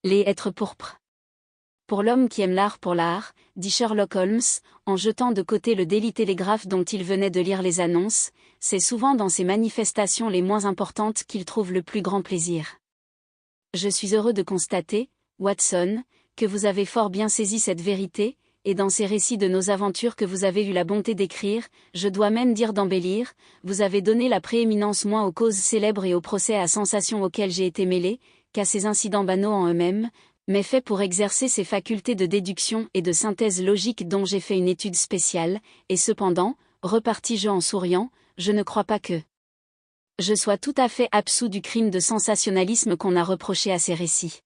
Les êtres pourpres. Pour l'homme qui aime l'art pour l'art, dit Sherlock Holmes, en jetant de côté le Daily Telegraph dont il venait de lire les annonces, c'est souvent dans ces manifestations les moins importantes qu'il trouve le plus grand plaisir. Je suis heureux de constater, Watson, que vous avez fort bien saisi cette vérité, et dans ces récits de nos aventures que vous avez eu la bonté d'écrire, je dois même dire d'embellir, vous avez donné la prééminence moins aux causes célèbres et aux procès à sensation auxquels j'ai été mêlé, qu'à ces incidents banaux en eux-mêmes, mais faits pour exercer ces facultés de déduction et de synthèse logique dont j'ai fait une étude spéciale, et cependant, repartis-je en souriant, je ne crois pas que je sois tout à fait absous du crime de sensationnalisme qu'on a reproché à ces récits.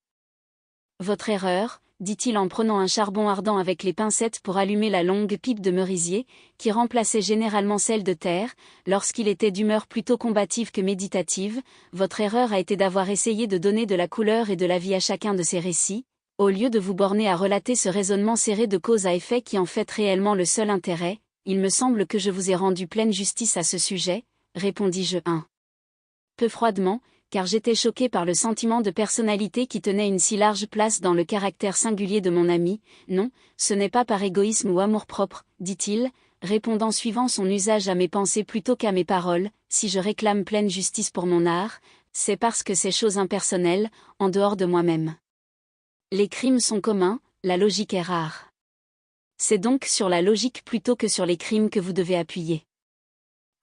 Votre erreur, dit-il en prenant un charbon ardent avec les pincettes pour allumer la longue pipe de merisier, qui remplaçait généralement celle de terre, lorsqu'il était d'humeur plutôt combative que méditative, votre erreur a été d'avoir essayé de donner de la couleur et de la vie à chacun de ces récits, au lieu de vous borner à relater ce raisonnement serré de cause à effet qui en fait réellement le seul intérêt. Il me semble que je vous ai rendu pleine justice à ce sujet, répondis-je un peu froidement, car j'étais choqué par le sentiment de personnalité qui tenait une si large place dans le caractère singulier de mon ami. Non, ce n'est pas par égoïsme ou amour-propre, dit-il, répondant suivant son usage à mes pensées plutôt qu'à mes paroles, si je réclame pleine justice pour mon art, c'est parce que c'est chose impersonnelle, en dehors de moi-même. Les crimes sont communs, la logique est rare. C'est donc sur la logique plutôt que sur les crimes que vous devez appuyer.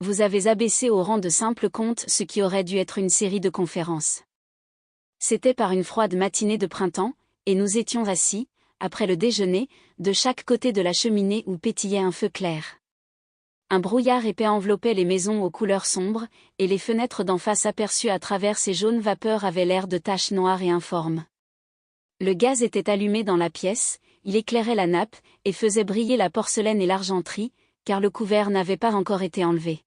Vous avez abaissé au rang de simple conte ce qui aurait dû être une série de conférences. C'était par une froide matinée de printemps, et nous étions assis, après le déjeuner, de chaque côté de la cheminée où pétillait un feu clair. Un brouillard épais enveloppait les maisons aux couleurs sombres, et les fenêtres d'en face aperçues à travers ces jaunes vapeurs avaient l'air de taches noires et informes. Le gaz était allumé dans la pièce, il éclairait la nappe, et faisait briller la porcelaine et l'argenterie, car le couvert n'avait pas encore été enlevé.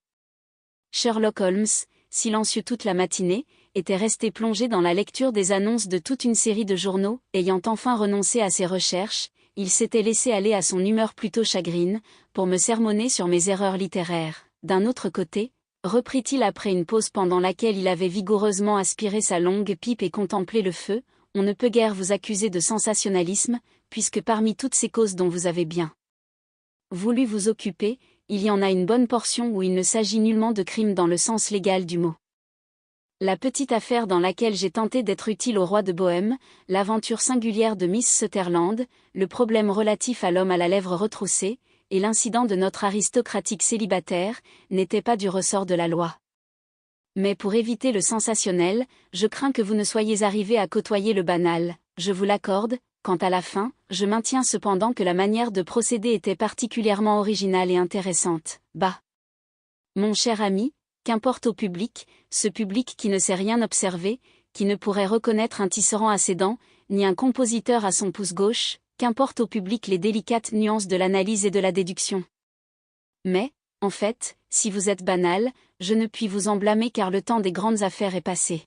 Sherlock Holmes, silencieux toute la matinée, était resté plongé dans la lecture des annonces de toute une série de journaux. Ayant enfin renoncé à ses recherches, il s'était laissé aller à son humeur plutôt chagrine, pour me sermonner sur mes erreurs littéraires. D'un autre côté, reprit-il après une pause pendant laquelle il avait vigoureusement aspiré sa longue pipe et contemplé le feu, on ne peut guère vous accuser de sensationnalisme, puisque parmi toutes ces causes dont vous avez bien voulu vous occuper, il y en a une bonne portion où il ne s'agit nullement de crime dans le sens légal du mot. La petite affaire dans laquelle j'ai tenté d'être utile au roi de Bohême, l'aventure singulière de Miss Sutherland, le problème relatif à l'homme à la lèvre retroussée, et l'incident de notre aristocratique célibataire, n'étaient pas du ressort de la loi. Mais pour éviter le sensationnel, je crains que vous ne soyez arrivé à côtoyer le banal, je vous l'accorde. Quant à la fin, je maintiens cependant que la manière de procéder était particulièrement originale et intéressante. Bah, mon cher ami, qu'importe au public, ce public qui ne sait rien observer, qui ne pourrait reconnaître un tisserand à ses dents, ni un compositeur à son pouce gauche, qu'importe au public les délicates nuances de l'analyse et de la déduction. Mais, en fait, si vous êtes banal, je ne puis vous en blâmer car le temps des grandes affaires est passé.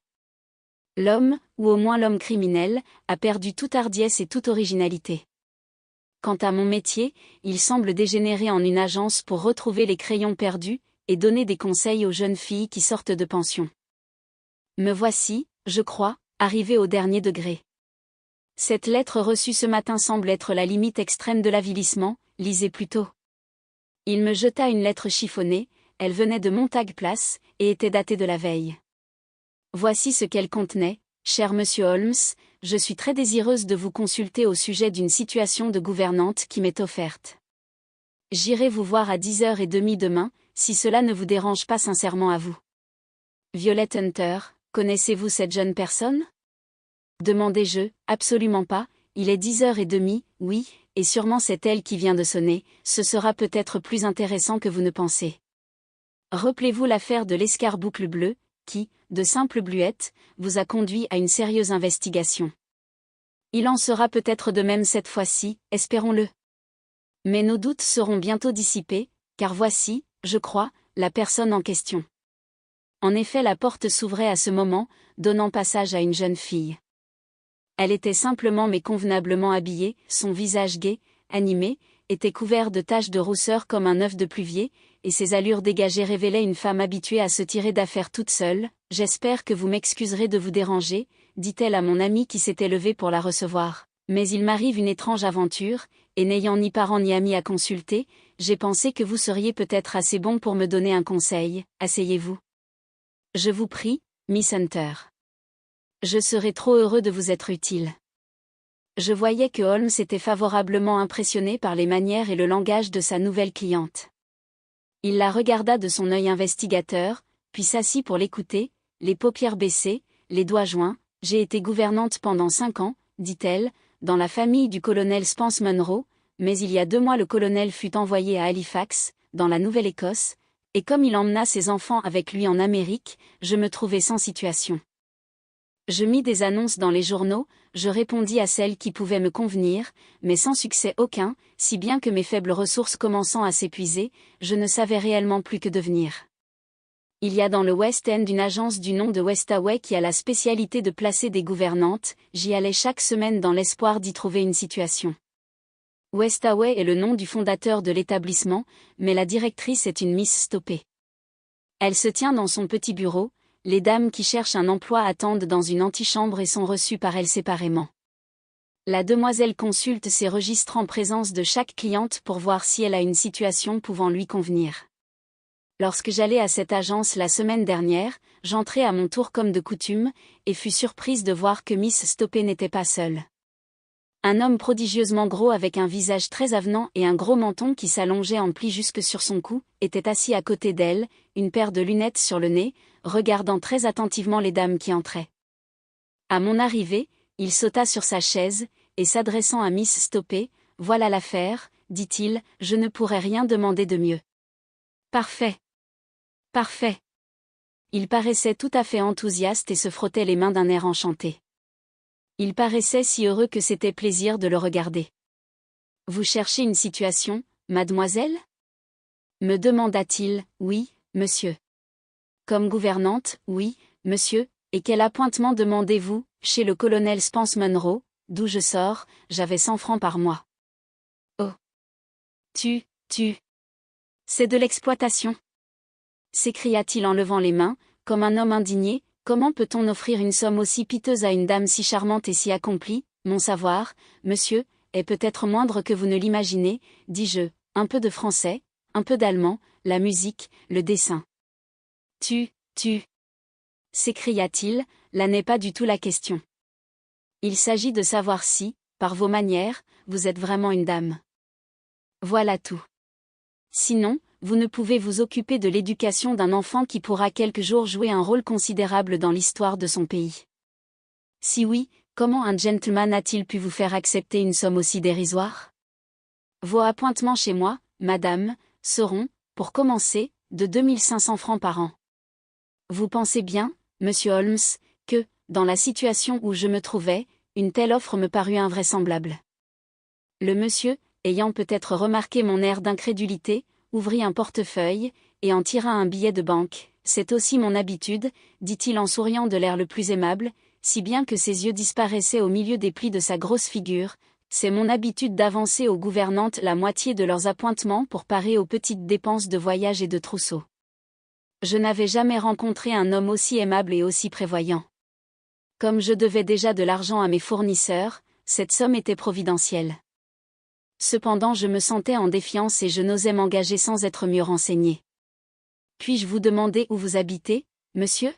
L'homme, ou au moins l'homme criminel, a perdu toute hardiesse et toute originalité. Quant à mon métier, il semble dégénérer en une agence pour retrouver les crayons perdus, et donner des conseils aux jeunes filles qui sortent de pension. Me voici, je crois, arrivé au dernier degré. Cette lettre reçue ce matin semble être la limite extrême de l'avilissement, lisez plutôt. Il me jeta une lettre chiffonnée, elle venait de Montague Place, et était datée de la veille. Voici ce qu'elle contenait. Cher monsieur Holmes, je suis très désireuse de vous consulter au sujet d'une situation de gouvernante qui m'est offerte. J'irai vous voir à 10h30 demain, si cela ne vous dérange pas sincèrement à vous. Violet Hunter, connaissez-vous cette jeune personne? Demandai-je, absolument pas, il est 10h30, oui, et sûrement c'est elle qui vient de sonner, ce sera peut-être plus intéressant que vous ne pensez. Rappelez-vous l'affaire de l'escarboucle bleu, qui, de simple bluette, vous a conduit à une sérieuse investigation. Il en sera peut-être de même cette fois-ci, espérons-le. Mais nos doutes seront bientôt dissipés, car voici, je crois, la personne en question. En effet, la porte s'ouvrait à ce moment, donnant passage à une jeune fille. Elle était simplement mais convenablement habillée, son visage gai, animé, était couvert de taches de rousseur comme un œuf de pluvier, et ses allures dégagées révélaient une femme habituée à se tirer d'affaire toute seule. J'espère que vous m'excuserez de vous déranger, dit-elle à mon amie qui s'était levée pour la recevoir. Mais il m'arrive une étrange aventure, et n'ayant ni parents ni amis à consulter, j'ai pensé que vous seriez peut-être assez bon pour me donner un conseil. Asseyez-vous. Je vous prie, Miss Hunter. Je serai trop heureux de vous être utile. Je voyais que Holmes était favorablement impressionné par les manières et le langage de sa nouvelle cliente. Il la regarda de son œil investigateur, puis s'assit pour l'écouter, les paupières baissées, les doigts joints. « J'ai été gouvernante pendant 5 ans, dit-elle, dans la famille du colonel Spence Munro, mais il y a 2 mois le colonel fut envoyé à Halifax, dans la Nouvelle-Écosse, et comme il emmena ses enfants avec lui en Amérique, je me trouvais sans situation. Je mis des annonces dans les journaux, je répondis à celles qui pouvaient me convenir, mais sans succès aucun, si bien que mes faibles ressources commençant à s'épuiser, je ne savais réellement plus que devenir. Il y a dans le West End une agence du nom de Westaway qui a la spécialité de placer des gouvernantes, j'y allais chaque semaine dans l'espoir d'y trouver une situation. Westaway est le nom du fondateur de l'établissement, mais la directrice est une Miss Stoppé. Elle se tient dans son petit bureau, les dames qui cherchent un emploi attendent dans une antichambre et sont reçues par elle séparément. La demoiselle consulte ses registres en présence de chaque cliente pour voir si elle a une situation pouvant lui convenir. Lorsque j'allai à cette agence la semaine dernière, j'entrai à mon tour comme de coutume, et fus surprise de voir que Miss Stoppé n'était pas seule. Un homme prodigieusement gros avec un visage très avenant et un gros menton qui s'allongeait en plis jusque sur son cou, était assis à côté d'elle, une paire de lunettes sur le nez, regardant très attentivement les dames qui entraient. À mon arrivée, il sauta sur sa chaise, et s'adressant à Miss Stoppé, « Voilà l'affaire, dit-il, je ne pourrais rien demander de mieux. » « Parfait. Parfait. » Il paraissait tout à fait enthousiaste et se frottait les mains d'un air enchanté. Il paraissait si heureux que c'était plaisir de le regarder. « Vous cherchez une situation, mademoiselle ? » me demanda-t-il. « Oui, monsieur. »« Comme gouvernante, oui, monsieur, et quel appointement demandez-vous ? » ?»« Chez le colonel Spence Munro, d'où je sors, j'avais 100 francs par mois. »« Oh. C'est de l'exploitation !» s'écria-t-il en levant les mains, comme un homme indigné. « Comment peut-on offrir une somme aussi piteuse à une dame si charmante et si accomplie ? Mon savoir, monsieur, est peut-être moindre que vous ne l'imaginez, dis-je, un peu de français, un peu d'allemand, la musique, le dessin. »« s'écria-t-il, là n'est pas du tout la question. Il s'agit de savoir si, par vos manières, vous êtes vraiment une dame. Voilà tout. Sinon, vous ne pouvez vous occuper de l'éducation d'un enfant qui pourra quelque jour jouer un rôle considérable dans l'histoire de son pays. Si oui, comment un gentleman a-t-il pu vous faire accepter une somme aussi dérisoire ? Vos appointements chez moi, madame, seront, pour commencer, de 2500 francs par an. Vous pensez bien, monsieur Holmes, que, dans la situation où je me trouvais, une telle offre me parut invraisemblable. Le monsieur, ayant peut-être remarqué mon air d'incrédulité, ouvrit un portefeuille, et en tira un billet de banque. « C'est aussi mon habitude, dit-il en souriant de l'air le plus aimable, si bien que ses yeux disparaissaient au milieu des plis de sa grosse figure. C'est mon habitude d'avancer aux gouvernantes la moitié de leurs appointements pour parer aux petites dépenses de voyage et de trousseau. Je n'avais jamais rencontré un homme aussi aimable et aussi prévoyant. Comme je devais déjà de l'argent à mes fournisseurs, cette somme était providentielle. Cependant je me sentais en défiance et je n'osais m'engager sans être mieux renseigné. « Puis-je vous demander où vous habitez, monsieur ? »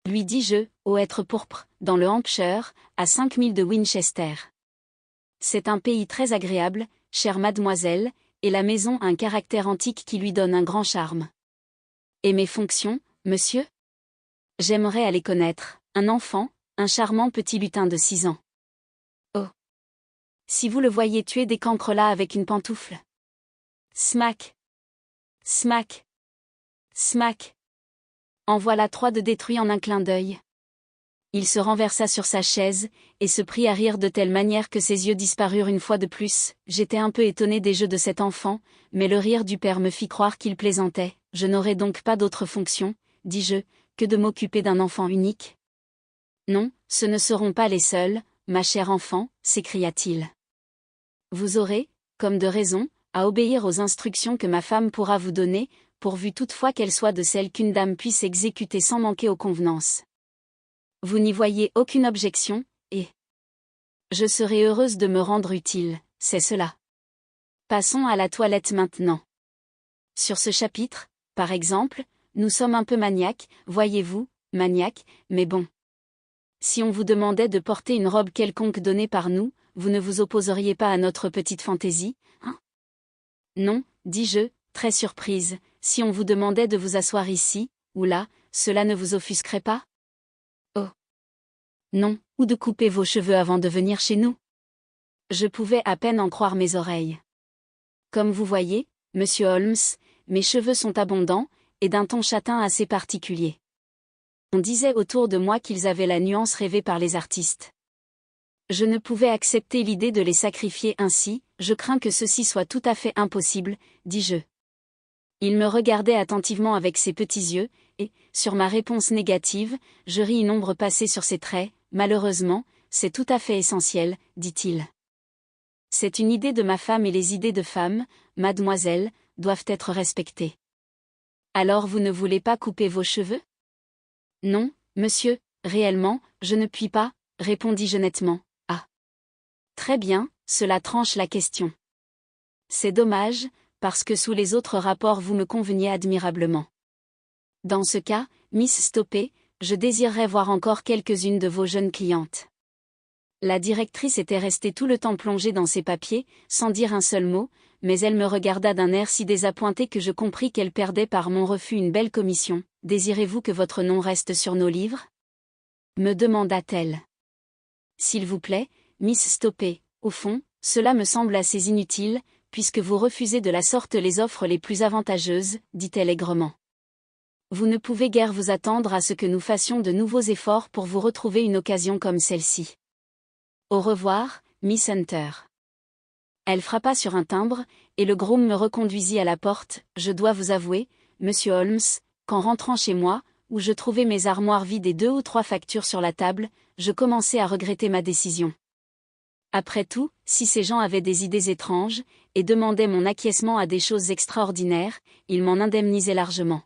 lui dis-je, au Hêtre Pourpre, dans le Hampshire, à 5 milles de Winchester. C'est un pays très agréable, chère mademoiselle, et la maison a un caractère antique qui lui donne un grand charme. Et mes fonctions, monsieur ? J'aimerais à les connaître, un enfant, un charmant petit lutin de 6 ans. Oh ! Si vous le voyez tuer des cancres là avec une pantoufle. Smack. Smack. Smack. En voilà 3 de détruits en un clin d'œil. Il se renversa sur sa chaise, et se prit à rire de telle manière que ses yeux disparurent une fois de plus. J'étais un peu étonné des jeux de cet enfant, mais le rire du père me fit croire qu'il plaisantait. « Je n'aurai donc pas d'autre fonction, dis-je, que de m'occuper d'un enfant unique ? » « Non, ce ne seront pas les seuls, ma chère enfant, s'écria-t-il. Vous aurez, comme de raison, à obéir aux instructions que ma femme pourra vous donner, pourvu toutefois qu'elles soient de celles qu'une dame puisse exécuter sans manquer aux convenances. Vous n'y voyez aucune objection, et je serai heureuse de me rendre utile, c'est cela. Passons à la toilette maintenant. Sur ce chapitre, par exemple, nous sommes un peu maniaques, voyez-vous, maniaques, mais bon. Si on vous demandait de porter une robe quelconque donnée par nous, vous ne vous opposeriez pas à notre petite fantaisie, hein? Non, dis-je, très surprise, si on vous demandait de vous asseoir ici, ou là, cela ne vous offusquerait pas? Oh. Non, ou de couper vos cheveux avant de venir chez nous? Je pouvais à peine en croire mes oreilles. Comme vous voyez, monsieur Holmes, mes cheveux sont abondants, et d'un ton châtain assez particulier. On disait autour de moi qu'ils avaient la nuance rêvée par les artistes. Je ne pouvais accepter l'idée de les sacrifier ainsi, je crains que ceci soit tout à fait impossible, dis-je. Il me regardait attentivement avec ses petits yeux, et, sur ma réponse négative, je ris une ombre passer sur ses traits. Malheureusement, c'est tout à fait essentiel, dit-il. C'est une idée de ma femme et les idées de femme, mademoiselle, doivent être respectées. Alors vous ne voulez pas couper vos cheveux? Non, monsieur, réellement, je ne puis pas, répondis-je nettement. Ah. Très bien, cela tranche la question. C'est dommage, parce que sous les autres rapports vous me conveniez admirablement. Dans ce cas, Miss Stoppé, je désirerais voir encore quelques-unes de vos jeunes clientes. La directrice était restée tout le temps plongée dans ses papiers, sans dire un seul mot, mais elle me regarda d'un air si désappointé que je compris qu'elle perdait par mon refus une belle commission. « Désirez-vous que votre nom reste sur nos livres ?» me demanda-t-elle. « S'il vous plaît, Miss Stoppé, au fond, cela me semble assez inutile, puisque vous refusez de la sorte les offres les plus avantageuses, dit-elle aigrement. Vous ne pouvez guère vous attendre à ce que nous fassions de nouveaux efforts pour vous retrouver une occasion comme celle-ci. Au revoir, Miss Hunter. » Elle frappa sur un timbre, et le groom me reconduisit à la porte. Je dois vous avouer, monsieur Holmes, qu'en rentrant chez moi, où je trouvais mes armoires vides et 2 ou 3 factures sur la table, je commençais à regretter ma décision. Après tout, si ces gens avaient des idées étranges, et demandaient mon acquiescement à des choses extraordinaires, ils m'en indemnisaient largement.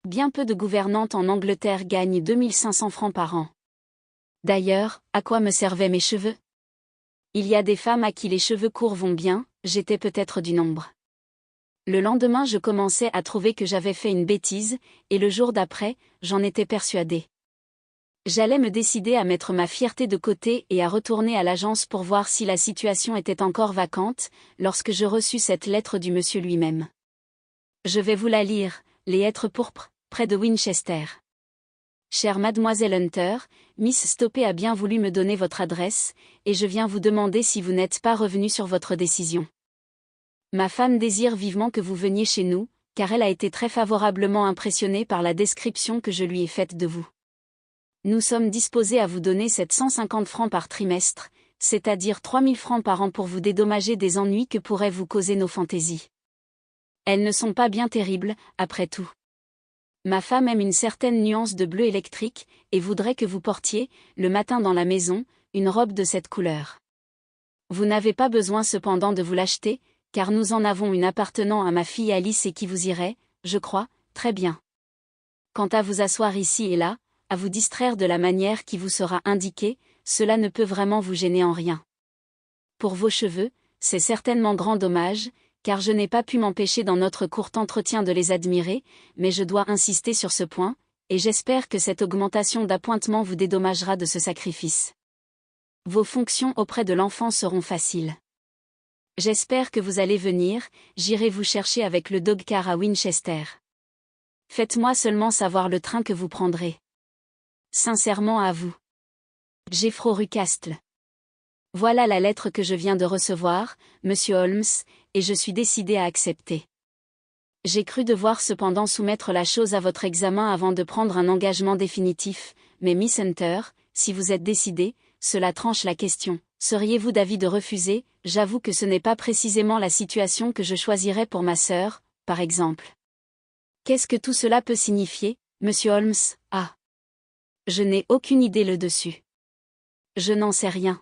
Bien peu de gouvernantes en Angleterre gagnent 2500 francs par an. D'ailleurs, à quoi me servaient mes cheveux? Il y a des femmes à qui les cheveux courts vont bien, j'étais peut-être du nombre. Le lendemain je commençais à trouver que j'avais fait une bêtise, et le jour d'après, j'en étais persuadée. J'allais me décider à mettre ma fierté de côté et à retourner à l'agence pour voir si la situation était encore vacante, lorsque je reçus cette lettre du monsieur lui-même. Je vais vous la lire, les hêtres pourpres, près de Winchester. Chère mademoiselle Hunter, Miss Stoppé a bien voulu me donner votre adresse, et je viens vous demander si vous n'êtes pas revenu sur votre décision. Ma femme désire vivement que vous veniez chez nous, car elle a été très favorablement impressionnée par la description que je lui ai faite de vous. Nous sommes disposés à vous donner 750 francs par trimestre, c'est-à-dire 3000 francs par an pour vous dédommager des ennuis que pourraient vous causer nos fantaisies. Elles ne sont pas bien terribles, après tout. Ma femme aime une certaine nuance de bleu électrique, et voudrait que vous portiez, le matin dans la maison, une robe de cette couleur. Vous n'avez pas besoin cependant de vous l'acheter, car nous en avons une appartenant à ma fille Alice et qui vous irait, je crois, très bien. Quant à vous asseoir ici et là, à vous distraire de la manière qui vous sera indiquée, cela ne peut vraiment vous gêner en rien. Pour vos cheveux, c'est certainement grand dommage, car je n'ai pas pu m'empêcher dans notre court entretien de les admirer, mais je dois insister sur ce point, et j'espère que cette augmentation d'appointement vous dédommagera de ce sacrifice. Vos fonctions auprès de l'enfant seront faciles. J'espère que vous allez venir, j'irai vous chercher avec le dog-car à Winchester. Faites-moi seulement savoir le train que vous prendrez. Sincèrement à vous. Geoffroy Rucastle. Voilà la lettre que je viens de recevoir, monsieur Holmes, et je suis décidé à accepter. J'ai cru devoir cependant soumettre la chose à votre examen avant de prendre un engagement définitif, mais Miss Hunter, si vous êtes décidée, cela tranche la question. Seriez-vous d'avis de refuser? J'avoue que ce n'est pas précisément la situation que je choisirais pour ma sœur, par exemple. Qu'est-ce que tout cela peut signifier, monsieur Holmes? Ah! Je n'ai aucune idée là-dessus. Je n'en sais rien.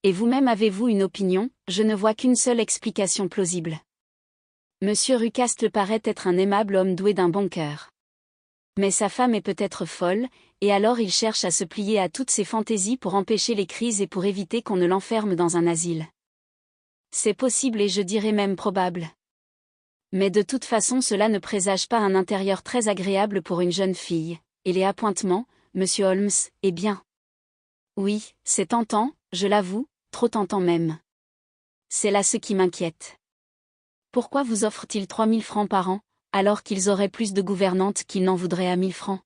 Et vous-même avez-vous une opinion? Je ne vois qu'une seule explication plausible. Monsieur Rucastle paraît être un aimable homme doué d'un bon cœur. Mais sa femme est peut-être folle, et alors il cherche à se plier à toutes ses fantaisies pour empêcher les crises et pour éviter qu'on ne l'enferme dans un asile. C'est possible et je dirais même probable. Mais de toute façon cela ne présage pas un intérieur très agréable pour une jeune fille, et les appointements, monsieur Holmes, eh bien. Oui, c'est tentant, je l'avoue, trop tentant même. C'est là ce qui m'inquiète. Pourquoi vous offrent-ils 3000 francs par an, alors qu'ils auraient plus de gouvernantes qu'ils n'en voudraient à 1000 francs?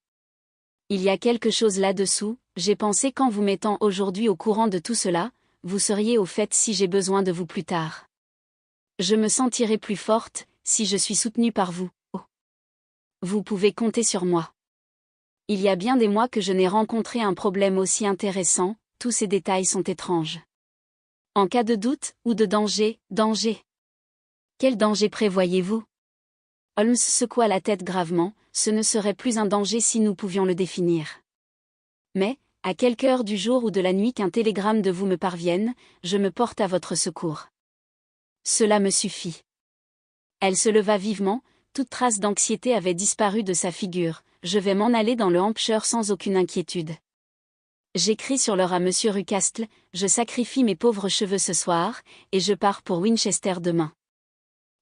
Il y a quelque chose là-dessous, j'ai pensé qu'en vous mettant aujourd'hui au courant de tout cela, vous seriez au fait si j'ai besoin de vous plus tard. Je me sentirai plus forte, si je suis soutenue par vous. Oh. Vous pouvez compter sur moi. Il y a bien des mois que je n'ai rencontré un problème aussi intéressant, tous ces détails sont étranges. En cas de doute, ou de danger, danger. Quel danger prévoyez-vous? Holmes secoua la tête gravement, ce ne serait plus un danger si nous pouvions le définir. Mais, à quelque heure du jour ou de la nuit qu'un télégramme de vous me parvienne, je me porte à votre secours. Cela me suffit. Elle se leva vivement, toute trace d'anxiété avait disparu de sa figure. Je vais m'en aller dans le Hampshire sans aucune inquiétude. J'écris sur l'heure à monsieur Rucastle, je sacrifie mes pauvres cheveux ce soir, et je pars pour Winchester demain.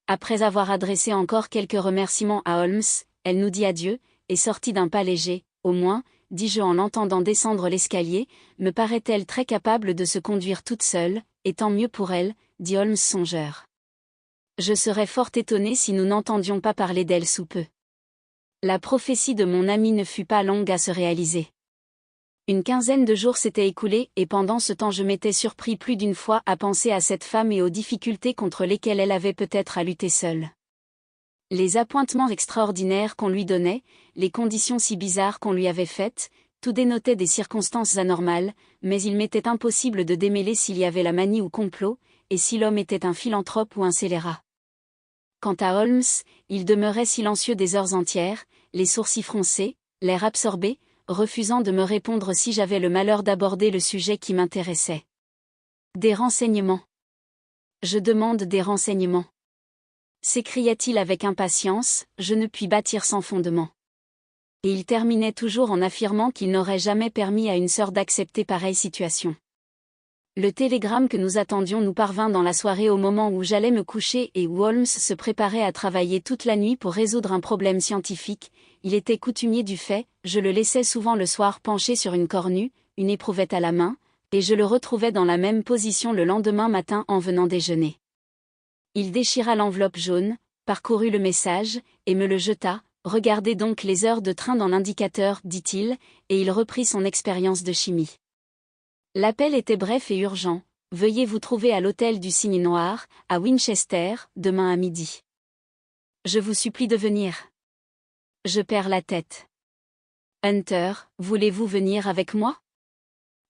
Après avoir adressé encore quelques remerciements à Holmes, elle nous dit adieu, et sortit d'un pas léger. Au moins, dis-je en l'entendant descendre l'escalier, me paraît-elle très capable de se conduire toute seule, et tant mieux pour elle, dit Holmes songeur. Je serais fort étonné si nous n'entendions pas parler d'elle sous peu. La prophétie de mon ami ne fut pas longue à se réaliser. Une quinzaine de jours s'étaient écoulés et pendant ce temps je m'étais surpris plus d'une fois à penser à cette femme et aux difficultés contre lesquelles elle avait peut-être à lutter seule. Les appointements extraordinaires qu'on lui donnait, les conditions si bizarres qu'on lui avait faites, tout dénotait des circonstances anormales, mais il m'était impossible de démêler s'il y avait la manie ou complot, et si l'homme était un philanthrope ou un scélérat. Quant à Holmes, il demeurait silencieux des heures entières, les sourcils froncés, l'air absorbé, refusant de me répondre si j'avais le malheur d'aborder le sujet qui m'intéressait. Des renseignements. Je demande des renseignements. S'écria-t-il avec impatience, je ne puis bâtir sans fondement. Et il terminait toujours en affirmant qu'il n'aurait jamais permis à une sœur d'accepter pareille situation. Le télégramme que nous attendions nous parvint dans la soirée au moment où j'allais me coucher et où Holmes se préparait à travailler toute la nuit pour résoudre un problème scientifique. Il était coutumier du fait, je le laissais souvent le soir penché sur une cornue, une éprouvette à la main, et je le retrouvais dans la même position le lendemain matin en venant déjeuner. Il déchira l'enveloppe jaune, parcourut le message, et me le jeta. Regardez donc les heures de train dans l'indicateur, dit-il, et il reprit son expérience de chimie. L'appel était bref et urgent. Veuillez vous trouver à l'hôtel du Cygne Noir, à Winchester, demain à midi. Je vous supplie de venir. Je perds la tête. Hunter, voulez-vous venir avec moi?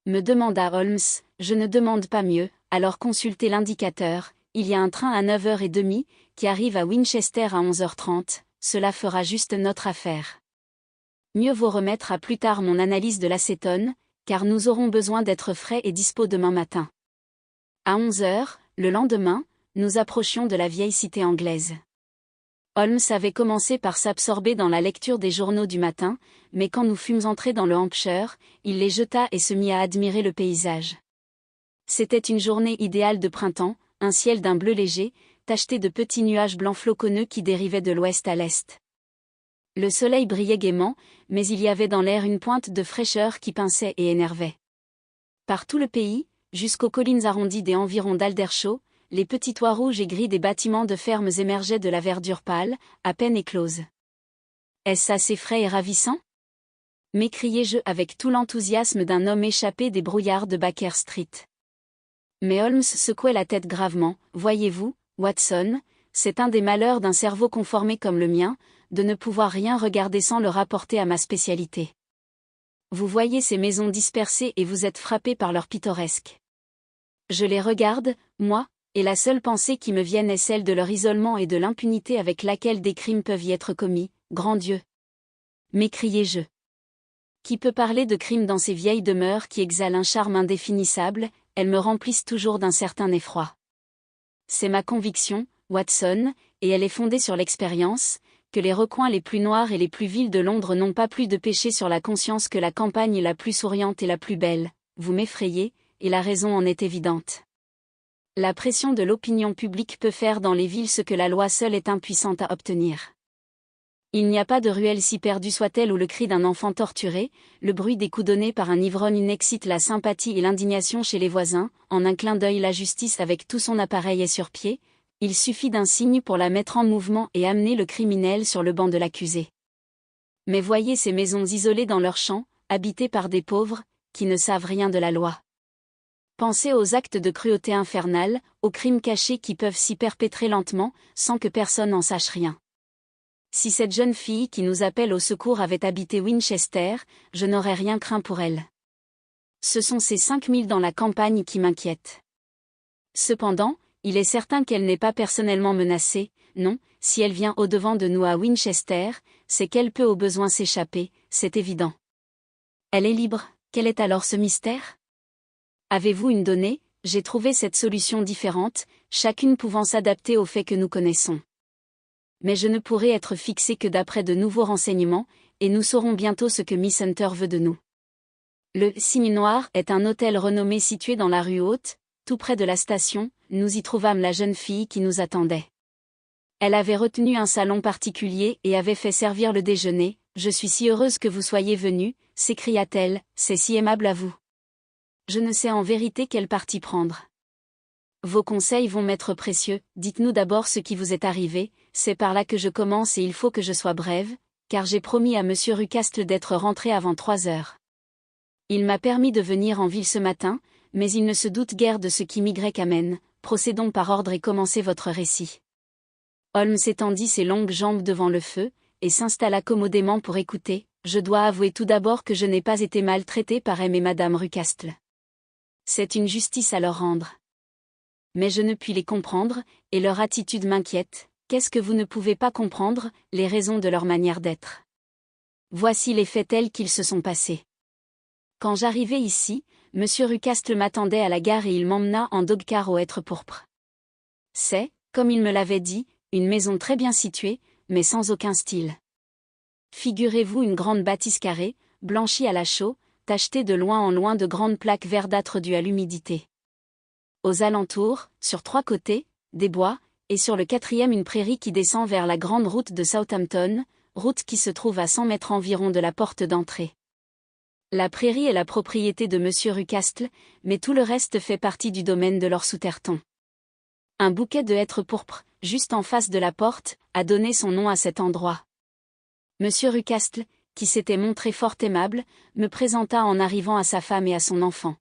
Me demanda Holmes, je ne demande pas mieux, alors consultez l'indicateur, il y a un train à 9h30, qui arrive à Winchester à 11h30, cela fera juste notre affaire. Mieux vaut remettre à plus tard mon analyse de l'acétone, car nous aurons besoin d'être frais et dispos demain matin. À 11h, le lendemain, nous approchions de la vieille cité anglaise. Holmes avait commencé par s'absorber dans la lecture des journaux du matin, mais quand nous fûmes entrés dans le Hampshire, il les jeta et se mit à admirer le paysage. C'était une journée idéale de printemps, un ciel d'un bleu léger, tacheté de petits nuages blancs floconneux qui dérivaient de l'ouest à l'est. Le soleil brillait gaiement, mais il y avait dans l'air une pointe de fraîcheur qui pinçait et énervait. Par tout le pays, jusqu'aux collines arrondies des environs d'Aldershot, les petits toits rouges et gris des bâtiments de fermes émergeaient de la verdure pâle, à peine éclose. Est-ce assez frais et ravissant? M'écriai-je avec tout l'enthousiasme d'un homme échappé des brouillards de Baker Street. Mais Holmes secouait la tête gravement. Voyez-vous, Watson, c'est un des malheurs d'un cerveau conformé comme le mien, de ne pouvoir rien regarder sans le rapporter à ma spécialité. Vous voyez ces maisons dispersées et vous êtes frappé par leur pittoresque. Je les regarde, moi, et la seule pensée qui me vienne est celle de leur isolement et de l'impunité avec laquelle des crimes peuvent y être commis, grand Dieu! M'écriai-je. Qui peut parler de crimes dans ces vieilles demeures qui exhalent un charme indéfinissable, elles me remplissent toujours d'un certain effroi. C'est ma conviction, Watson, et elle est fondée sur l'expérience, que les recoins les plus noirs et les plus vils de Londres n'ont pas plus de péché sur la conscience que la campagne la plus souriante et la plus belle. Vous m'effrayez, et la raison en est évidente. La pression de l'opinion publique peut faire dans les villes ce que la loi seule est impuissante à obtenir. Il n'y a pas de ruelle si perdue soit-elle où le cri d'un enfant torturé, le bruit des coups donnés par un ivrogne n'excite la sympathie et l'indignation chez les voisins. En un clin d'œil la justice avec tout son appareil est sur pied, il suffit d'un signe pour la mettre en mouvement et amener le criminel sur le banc de l'accusé. Mais voyez ces maisons isolées dans leurs champs, habitées par des pauvres, qui ne savent rien de la loi. Pensez aux actes de cruauté infernale, aux crimes cachés qui peuvent s'y perpétrer lentement, sans que personne n'en sache rien. Si cette jeune fille qui nous appelle au secours avait habité Winchester, je n'aurais rien craint pour elle. Ce sont ces 5000 dans la campagne qui m'inquiètent. Cependant, il est certain qu'elle n'est pas personnellement menacée, non, si elle vient au-devant de nous à Winchester, c'est qu'elle peut au besoin s'échapper, c'est évident. Elle est libre, quel est alors ce mystère ? Avez-vous une donnée ? J'ai trouvé cette solution différente, chacune pouvant s'adapter aux faits que nous connaissons. Mais je ne pourrai être fixé que d'après de nouveaux renseignements, et nous saurons bientôt ce que Miss Hunter veut de nous. Le Cygne Noir est un hôtel renommé situé dans la rue Haute, tout près de la station. Nous y trouvâmes la jeune fille qui nous attendait. Elle avait retenu un salon particulier et avait fait servir le déjeuner. « Je suis si heureuse que vous soyez venu, s'écria-t-elle, c'est si aimable à vous. Je ne sais en vérité quel parti prendre. Vos conseils vont m'être précieux, dites-nous d'abord ce qui vous est arrivé, c'est par là que je commence et il faut que je sois brève, car j'ai promis à monsieur Rucastle d'être rentré avant 3 heures. Il m'a permis de venir en ville ce matin, mais il ne se doute guère de ce qui m'y amène. Procédons par ordre et commencez votre récit. Holmes étendit ses longues jambes devant le feu, et s'installa commodément pour écouter. Je dois avouer tout d'abord que je n'ai pas été maltraité par M et Madame Rucastle. C'est une justice à leur rendre. Mais je ne puis les comprendre, et leur attitude m'inquiète. Qu'est-ce que vous ne pouvez pas comprendre ? Les raisons de leur manière d'être. Voici les faits tels qu'ils se sont passés. Quand j'arrivai ici, monsieur Rucastle m'attendait à la gare et il m'emmena en dog-car au Hêtre Pourpre. C'est, comme il me l'avait dit, une maison très bien située, mais sans aucun style. Figurez-vous une grande bâtisse carrée, blanchie à la chaux, tachetée de loin en loin de grandes plaques verdâtres dues à l'humidité. Aux alentours, sur 3 côtés, des bois, et sur le 4e une prairie qui descend vers la grande route de Southampton, route qui se trouve à 100 mètres environ de la porte d'entrée. La prairie est la propriété de monsieur Rucastle, mais tout le reste fait partie du domaine de Lord Southerton. Un bouquet de hêtres pourpres, juste en face de la porte, a donné son nom à cet endroit. Monsieur Rucastle, qui s'était montré fort aimable, me présenta en arrivant à sa femme et à son enfant.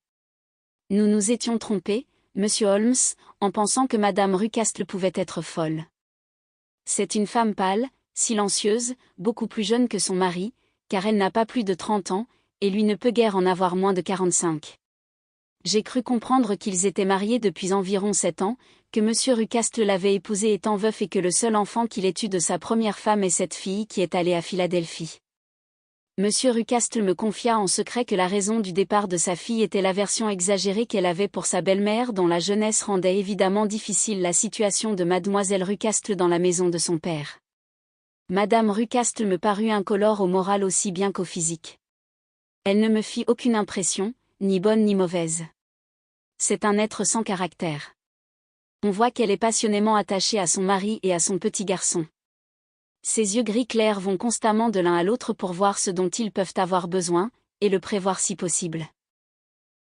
Nous nous étions trompés, monsieur Holmes, en pensant que madame Rucastle pouvait être folle. C'est une femme pâle, silencieuse, beaucoup plus jeune que son mari, car elle n'a pas plus de 30 ans, et lui ne peut guère en avoir moins de 45. J'ai cru comprendre qu'ils étaient mariés depuis environ 7 ans, que monsieur Rucastle l'avait épousée étant veuf et que le seul enfant qu'il ait eu de sa première femme est cette fille qui est allée à Philadelphie. Monsieur Rucastle me confia en secret que la raison du départ de sa fille était l'aversion exagérée qu'elle avait pour sa belle-mère dont la jeunesse rendait évidemment difficile la situation de mademoiselle Rucastle dans la maison de son père. Madame Rucastle me parut incolore au moral aussi bien qu'au physique. Elle ne me fit aucune impression, ni bonne ni mauvaise. C'est un être sans caractère. On voit qu'elle est passionnément attachée à son mari et à son petit garçon. Ses yeux gris clairs vont constamment de l'un à l'autre pour voir ce dont ils peuvent avoir besoin, et le prévoir si possible.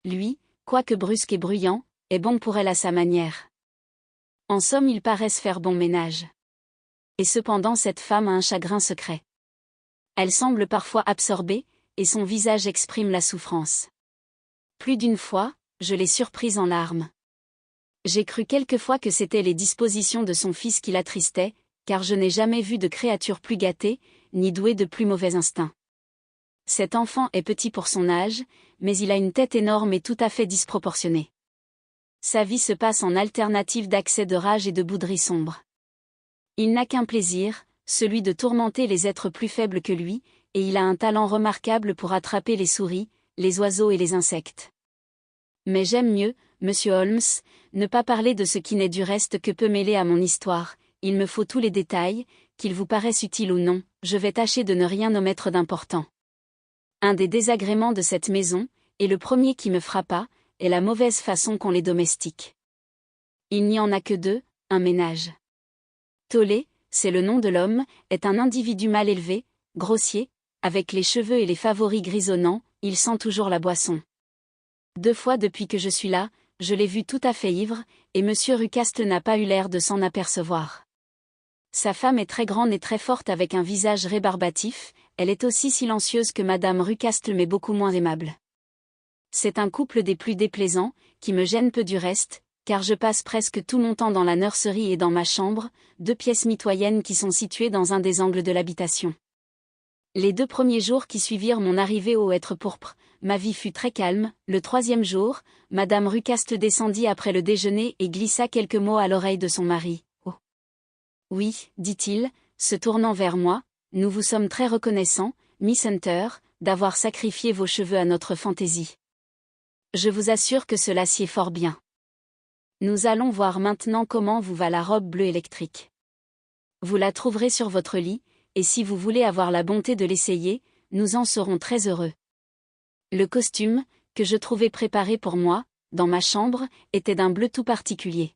Lui, quoique brusque et bruyant, est bon pour elle à sa manière. En somme, ils paraissent faire bon ménage. Et cependant cette femme a un chagrin secret. Elle semble parfois absorbée, et son visage exprime la souffrance. Plus d'une fois, je l'ai surprise en larmes. J'ai cru quelquefois que c'étaient les dispositions de son fils qui l'attristaient, car je n'ai jamais vu de créature plus gâtée, ni douée de plus mauvais instincts. Cet enfant est petit pour son âge, mais il a une tête énorme et tout à fait disproportionnée. Sa vie se passe en alternative d'accès de rage et de bouderie sombre. Il n'a qu'un plaisir, celui de tourmenter les êtres plus faibles que lui, et il a un talent remarquable pour attraper les souris, les oiseaux et les insectes. Mais j'aime mieux, monsieur Holmes, ne pas parler de ce qui n'est du reste que peu mêlé à mon histoire, il me faut tous les détails, qu'il vous paraisse utile ou non, je vais tâcher de ne rien omettre d'important. Un des désagréments de cette maison, et le premier qui me frappa, est la mauvaise façon qu'ont les domestiques. Il n'y en a que deux, un ménage. Tollé, c'est le nom de l'homme, est un individu mal élevé, grossier, avec les cheveux et les favoris grisonnants, il sent toujours la boisson. 2 fois depuis que je suis là, je l'ai vu tout à fait ivre, et monsieur Rucastle n'a pas eu l'air de s'en apercevoir. Sa femme est très grande et très forte avec un visage rébarbatif, elle est aussi silencieuse que madame Rucastle mais beaucoup moins aimable. C'est un couple des plus déplaisants, qui me gêne peu du reste, car je passe presque tout mon temps dans la nurserie et dans ma chambre, 2 pièces mitoyennes qui sont situées dans un des angles de l'habitation. Les 2 premiers jours qui suivirent mon arrivée au hêtre pourpre, ma vie fut très calme. Le 3e jour, madame Rucastle descendit après le déjeuner et glissa quelques mots à l'oreille de son mari. « Oh. Oui, dit-il, se tournant vers moi, nous vous sommes très reconnaissants, Miss Hunter, d'avoir sacrifié vos cheveux à notre fantaisie. Je vous assure que cela sied fort bien. Nous allons voir maintenant comment vous va la robe bleue électrique. Vous la trouverez sur votre lit, et si vous voulez avoir la bonté de l'essayer, nous en serons très heureux. » Le costume, que je trouvais préparé pour moi, dans ma chambre, était d'un bleu tout particulier.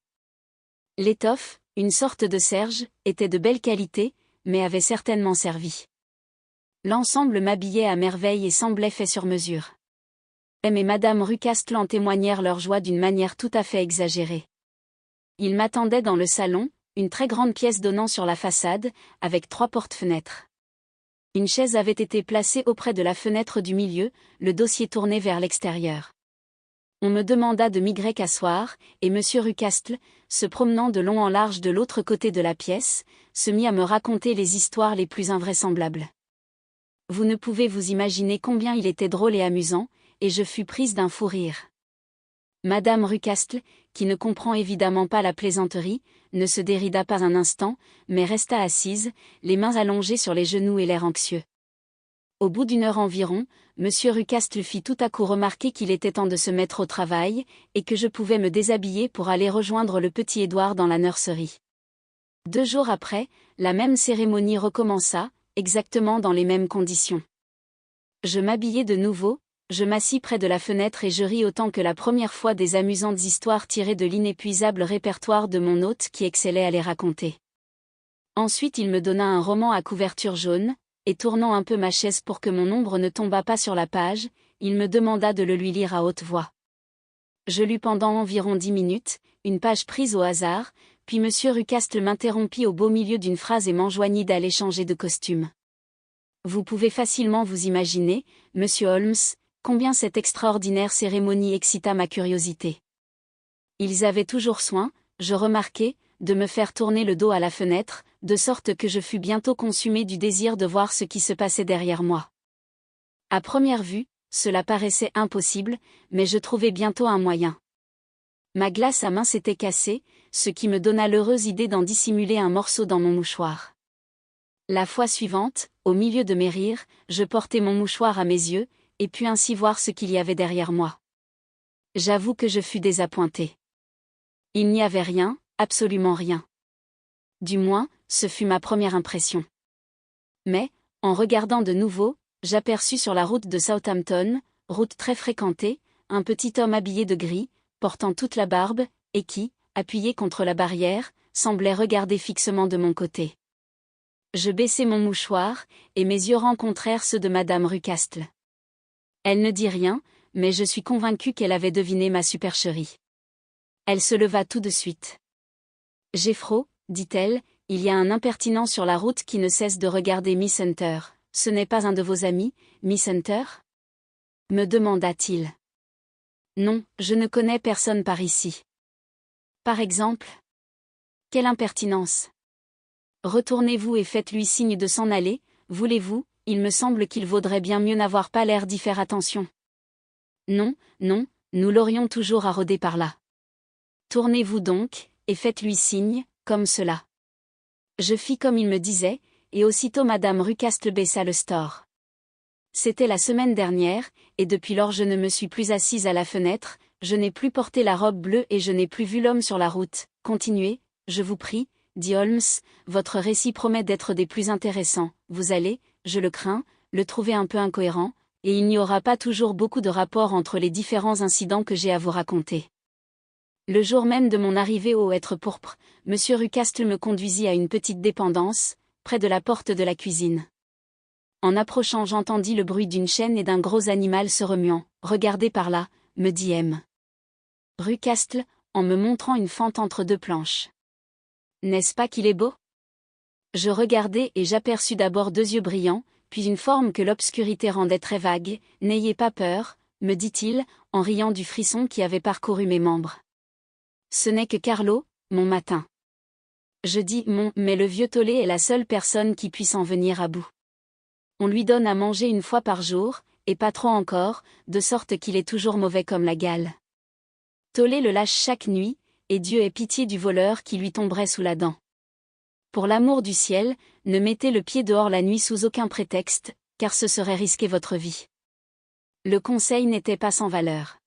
L'étoffe, une sorte de serge, était de belle qualité, mais avait certainement servi. L'ensemble m'habillait à merveille et semblait fait sur mesure. M et madame Rucastle en témoignèrent leur joie d'une manière tout à fait exagérée. Ils m'attendaient dans le salon, une très grande pièce donnant sur la façade, avec 3 portes-fenêtres. Une chaise avait été placée auprès de la fenêtre du milieu, le dossier tourné vers l'extérieur. On me demanda de m'y asseoir, et monsieur Rucastle, se promenant de long en large de l'autre côté de la pièce, se mit à me raconter les histoires les plus invraisemblables. Vous ne pouvez vous imaginer combien il était drôle et amusant, et je fus prise d'un fou rire. Madame Rucastle, qui ne comprend évidemment pas la plaisanterie, ne se dérida pas un instant, mais resta assise, les mains allongées sur les genoux et l'air anxieux. Au bout d'1 heure environ, monsieur Rucastle fit tout à coup remarquer qu'il était temps de se mettre au travail, et que je pouvais me déshabiller pour aller rejoindre le petit Édouard dans la nurserie. 2 jours après, la même cérémonie recommença, exactement dans les mêmes conditions. Je m'habillai de nouveau, je m'assis près de la fenêtre et je ris autant que la première fois des amusantes histoires tirées de l'inépuisable répertoire de mon hôte qui excellait à les raconter. Ensuite il me donna un roman à couverture jaune, et tournant un peu ma chaise pour que mon ombre ne tombât pas sur la page, il me demanda de le lui lire à haute voix. Je lus pendant environ 10 minutes, une page prise au hasard, puis monsieur Rucastle m'interrompit au beau milieu d'une phrase et m'enjoignit d'aller changer de costume. Vous pouvez facilement vous imaginer, monsieur Holmes, combien cette extraordinaire cérémonie excita ma curiosité. Ils avaient toujours soin, je remarquai, de me faire tourner le dos à la fenêtre, de sorte que je fus bientôt consumé du désir de voir ce qui se passait derrière moi. À première vue, cela paraissait impossible, mais je trouvai bientôt un moyen. Ma glace à main s'était cassée, ce qui me donna l'heureuse idée d'en dissimuler un morceau dans mon mouchoir. La fois suivante, au milieu de mes rires, je portai mon mouchoir à mes yeux, et pus ainsi voir ce qu'il y avait derrière moi. J'avoue que je fus désappointé. Il n'y avait rien, absolument rien. Du moins, ce fut ma première impression. Mais, en regardant de nouveau, j'aperçus sur la route de Southampton, route très fréquentée, un petit homme habillé de gris, portant toute la barbe, et qui, appuyé contre la barrière, semblait regarder fixement de mon côté. Je baissai mon mouchoir, et mes yeux rencontrèrent ceux de madame Rucastle. Elle ne dit rien, mais je suis convaincu qu'elle avait deviné ma supercherie. Elle se leva tout de suite. « Jeffrey, dit-elle, il y a un impertinent sur la route qui ne cesse de regarder Miss Hunter. Ce n'est pas un de vos amis, Miss Hunter ? » me demanda-t-il. « Non, je ne connais personne par ici. »« Par exemple ? » ?»« Quelle impertinence !»« Retournez-vous et faites-lui signe de s'en aller, voulez-vous, il me semble qu'il vaudrait bien mieux n'avoir pas l'air d'y faire attention. »« Non, non, nous l'aurions toujours à rôder par là. »« Tournez-vous donc, et faites-lui signe, comme cela. » Je fis comme il me disait, et aussitôt madame Rucastle baissa le store. C'était la semaine dernière, et depuis lors je ne me suis plus assise à la fenêtre, je n'ai plus porté la robe bleue et je n'ai plus vu l'homme sur la route. Continuez, je vous prie, dit Holmes, votre récit promet d'être des plus intéressants. Vous allez, je le crains, le trouver un peu incohérent, et il n'y aura pas toujours beaucoup de rapport entre les différents incidents que j'ai à vous raconter. Le jour même de mon arrivée au Hêtre Pourpre, M. Rucastle me conduisit à une petite dépendance, près de la porte de la cuisine. En approchant, j'entendis le bruit d'une chaîne et d'un gros animal se remuant. « Regardez par là », me dit M. Rucastle, en me montrant une fente entre deux planches. « N'est-ce pas qu'il est beau ?» Je regardai et j'aperçus d'abord deux yeux brillants, puis une forme que l'obscurité rendait très vague. « N'ayez pas peur, » me dit-il, en riant du frisson qui avait parcouru mes membres. « Ce n'est que Carlo, mon matin. » Je dis « mon », mais le vieux Tollé est la seule personne qui puisse en venir à bout. On lui donne à manger une fois par jour, et pas trop encore, de sorte qu'il est toujours mauvais comme la gale. Tollé le lâche chaque nuit, et Dieu ait pitié du voleur qui lui tomberait sous la dent. Pour l'amour du ciel, ne mettez le pied dehors la nuit sous aucun prétexte, car ce serait risquer votre vie. Le conseil n'était pas sans valeur.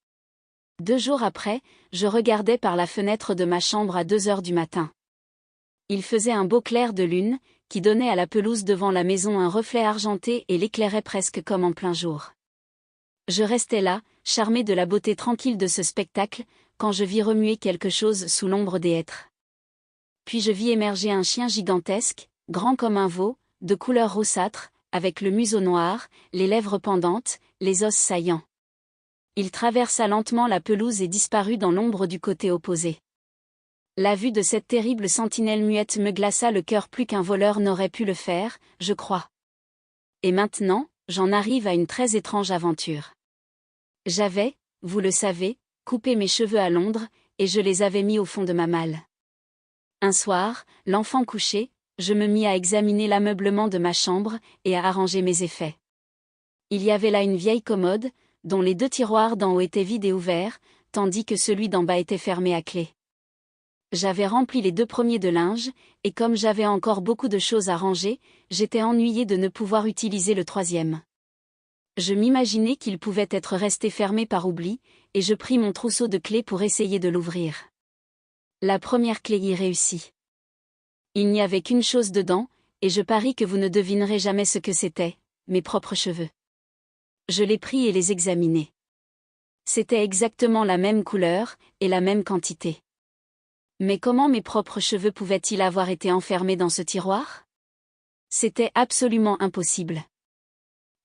2 jours après, je regardais par la fenêtre de ma chambre à 2 heures du matin. Il faisait un beau clair de lune, qui donnait à la pelouse devant la maison un reflet argenté et l'éclairait presque comme en plein jour. Je restais là, charmé de la beauté tranquille de ce spectacle, quand je vis remuer quelque chose sous l'ombre des hêtres. Puis je vis émerger un chien gigantesque, grand comme un veau, de couleur roussâtre, avec le museau noir, les lèvres pendantes, les os saillants. Il traversa lentement la pelouse et disparut dans l'ombre du côté opposé. La vue de cette terrible sentinelle muette me glaça le cœur plus qu'un voleur n'aurait pu le faire, je crois. Et maintenant, j'en arrive à une très étrange aventure. J'avais, vous le savez, coupé mes cheveux à Londres, et je les avais mis au fond de ma malle. Un soir, l'enfant couché, je me mis à examiner l'ameublement de ma chambre, et à arranger mes effets. Il y avait là une vieille commode, dont les 2 tiroirs d'en haut étaient vides et ouverts, tandis que celui d'en bas était fermé à clé. J'avais rempli les 2 premiers de linge, et comme j'avais encore beaucoup de choses à ranger, j'étais ennuyé de ne pouvoir utiliser le 3e. Je m'imaginais qu'il pouvait être resté fermé par oubli, et je pris mon trousseau de clés pour essayer de l'ouvrir. La première clé y réussit. Il n'y avait qu'une chose dedans, et je parie que vous ne devinerez jamais ce que c'était, mes propres cheveux. Je les pris et les examinai. C'était exactement la même couleur, et la même quantité. Mais comment mes propres cheveux pouvaient-ils avoir été enfermés dans ce tiroir ? C'était absolument impossible.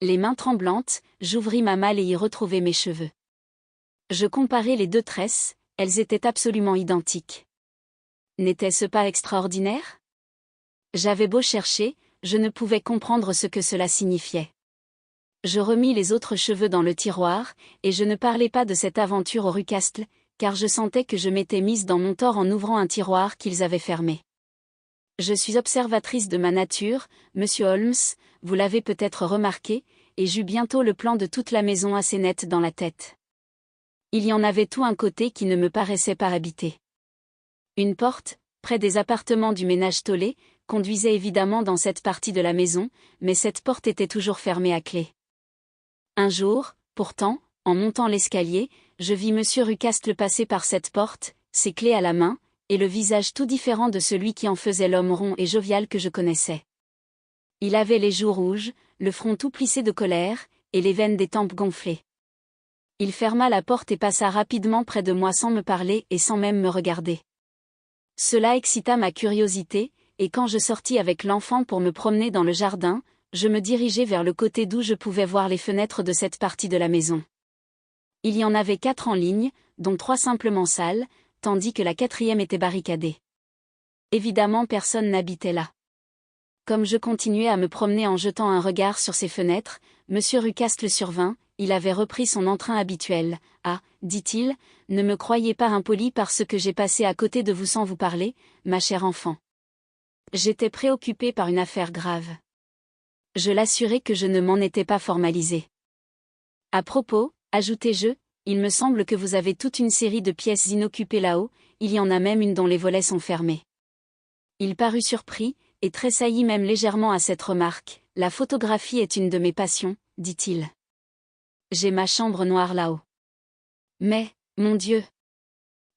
Les mains tremblantes, j'ouvris ma malle et y retrouvai mes cheveux. Je comparai les 2 tresses, elles étaient absolument identiques. N'était-ce pas extraordinaire ? J'avais beau chercher, je ne pouvais comprendre ce que cela signifiait. Je remis les autres cheveux dans le tiroir, et je ne parlais pas de cette aventure au Rucastle, car je sentais que je m'étais mise dans mon tort en ouvrant un tiroir qu'ils avaient fermé. Je suis observatrice de ma nature, monsieur Holmes, vous l'avez peut-être remarqué, et j'eus bientôt le plan de toute la maison assez net dans la tête. Il y en avait tout un côté qui ne me paraissait pas habité. Une porte, près des appartements du ménage Tollé, conduisait évidemment dans cette partie de la maison, mais cette porte était toujours fermée à clé. Un jour, pourtant, en montant l'escalier, je vis M. Rucastle passer par cette porte, ses clés à la main, et le visage tout différent de celui qui en faisait l'homme rond et jovial que je connaissais. Il avait les joues rouges, le front tout plissé de colère, et les veines des tempes gonflées. Il ferma la porte et passa rapidement près de moi sans me parler et sans même me regarder. Cela excita ma curiosité, et quand je sortis avec l'enfant pour me promener dans le jardin, je me dirigeai vers le côté d'où je pouvais voir les fenêtres de cette partie de la maison. Il y en avait 4 en ligne, dont 3 simplement sales, tandis que la 4e était barricadée. Évidemment personne n'habitait là. Comme je continuais à me promener en jetant un regard sur ces fenêtres, M. Rucastle survint, il avait repris son entrain habituel. « Ah, dit-il, ne me croyez pas impoli parce que j'ai passé à côté de vous sans vous parler, ma chère enfant. J'étais préoccupé par une affaire grave. Je l'assurai que je ne m'en étais pas formalisé. À propos, ajoutai-je, il me semble que vous avez toute une série de pièces inoccupées là-haut, il y en a même une dont les volets sont fermés. » Il parut surpris, et tressaillit même légèrement à cette remarque. « La photographie est une de mes passions, dit-il. J'ai ma chambre noire là-haut. Mais, mon Dieu!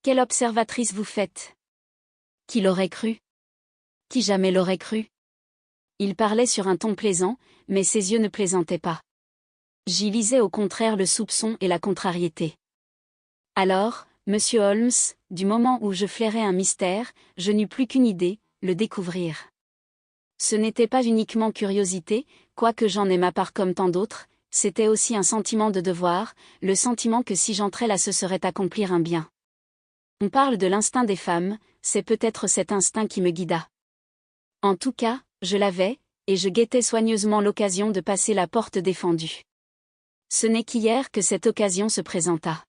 Quelle observatrice vous faites! Qui l'aurait cru? Qui jamais l'aurait cru? Il parlait sur un ton plaisant, mais ses yeux ne plaisantaient pas. J'y lisais au contraire le soupçon et la contrariété. Alors, monsieur Holmes, du moment où je flairais un mystère, je n'eus plus qu'une idée, le découvrir. Ce n'était pas uniquement curiosité, quoique j'en ai ma part comme tant d'autres, c'était aussi un sentiment de devoir, le sentiment que si j'entrais là ce serait accomplir un bien. On parle de l'instinct des femmes, c'est peut-être cet instinct qui me guida. En tout cas, je l'avais, et je guettais soigneusement l'occasion de passer la porte défendue. Ce n'est qu'hier que cette occasion se présenta.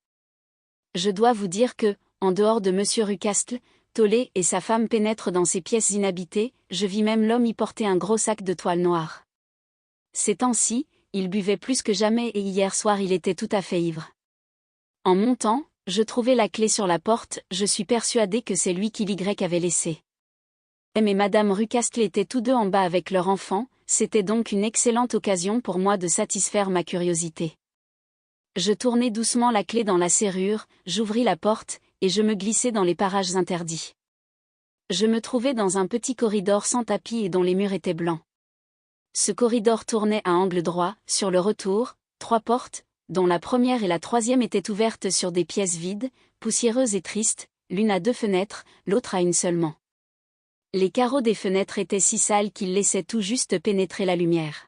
Je dois vous dire que, en dehors de monsieur Rucastle, Tollé et sa femme pénètrent dans ces pièces inhabitées, je vis même l'homme y porter un gros sac de toile noire. Ces temps-ci, il buvait plus que jamais et hier soir il était tout à fait ivre. En montant, je trouvai la clé sur la porte, je suis persuadé que c'est lui qui l'Y avait laissé. M et madame Rucastle étaient tous deux en bas avec leur enfant, c'était donc une excellente occasion pour moi de satisfaire ma curiosité. Je tournai doucement la clé dans la serrure, j'ouvris la porte, et je me glissai dans les parages interdits. Je me trouvai dans un petit corridor sans tapis et dont les murs étaient blancs. Ce corridor tournait à angle droit, sur le retour, 3 portes, dont la première et la troisième étaient ouvertes sur des pièces vides, poussiéreuses et tristes, l'une à 2 fenêtres, l'autre à une seulement. Les carreaux des fenêtres étaient si sales qu'ils laissaient tout juste pénétrer la lumière.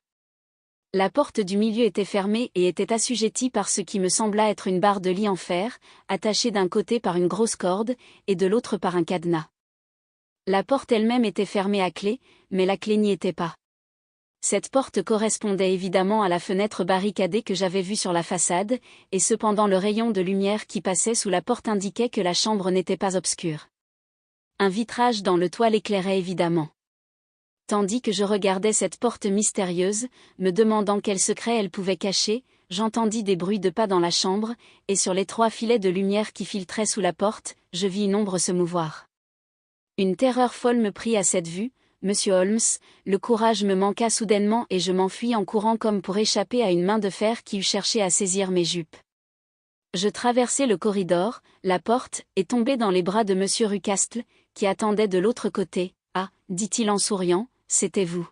La porte du milieu était fermée et était assujettie par ce qui me sembla être une barre de lit en fer, attachée d'un côté par une grosse corde, et de l'autre par un cadenas. La porte elle-même était fermée à clé, mais la clé n'y était pas. Cette porte correspondait évidemment à la fenêtre barricadée que j'avais vue sur la façade, et cependant le rayon de lumière qui passait sous la porte indiquait que la chambre n'était pas obscure. Un vitrage dans le toit l'éclairait évidemment. Tandis que je regardais cette porte mystérieuse, me demandant quel secret elle pouvait cacher, j'entendis des bruits de pas dans la chambre, et sur les 3 filets de lumière qui filtraient sous la porte, je vis une ombre se mouvoir. Une terreur folle me prit à cette vue, monsieur Holmes, le courage me manqua soudainement et je m'enfuis en courant comme pour échapper à une main de fer qui eût cherché à saisir mes jupes. Je traversai le corridor, la porte, et tombai dans les bras de monsieur Rucastle, qui attendait de l'autre côté. « Ah, dit-il en souriant, c'était vous.